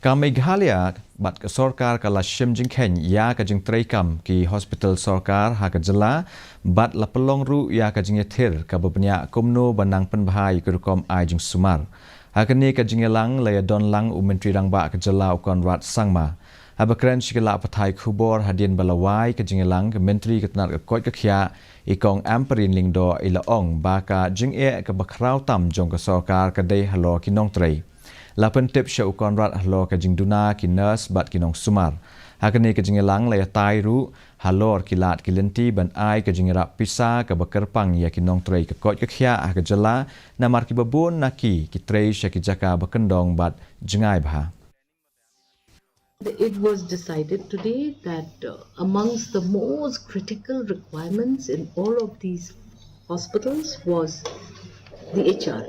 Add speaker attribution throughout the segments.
Speaker 1: Meghalaya bat ke Sorkar kala Shim Jingkhein Iaka Jingtreikam ki Hospital Sorkar ha jela bat la pelong ru Iaka Jingthir ka bebnya kumno banang penbahai kerukom ai jing sumar. Hakani ka jingelang laya don lang menteri rang ba ke jela ukon rat sangma. Habakren shikala pathai khubor hadien balawai ke jingelang ke menteri ketnat ke koi ke khia ikong amperin lingdo ilaong ba ka jinge ke bakrau tam jong ke Sorkar ke dei halo kinong trei. Lapan tip sya ukon rat halo ka jingduna ki nurse bat kinong sumar. Hakani ka jingelang laya tai ru halor kilat kilenti ban ai ka jingerap pisa ka bakerpang ya kinong trei ke kot ke khia ka jela namar ki babun naki ki trei sya ki jaka bakendong bat jengai bha.
Speaker 2: It was decided today that amongst the most critical requirements in all of these hospitals was the HR.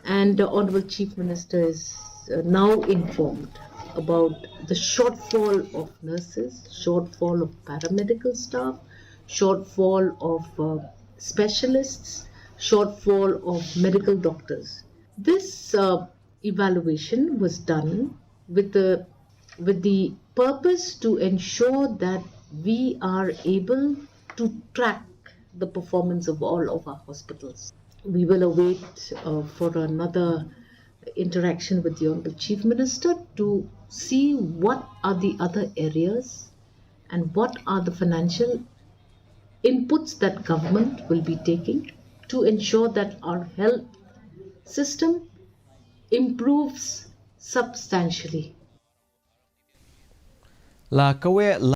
Speaker 2: And the Honorable Chief Minister is now informed about the shortfall of nurses, shortfall of paramedical staff, shortfall of specialists, shortfall of medical doctors. This evaluation was done with the purpose to ensure that we are able to track the performance of all of our hospitals. We will await for another interaction with the Honorable Chief Minister to see what are the other areas and what are the financial inputs that government will be taking to ensure that our health system improves substantially.
Speaker 1: La kawe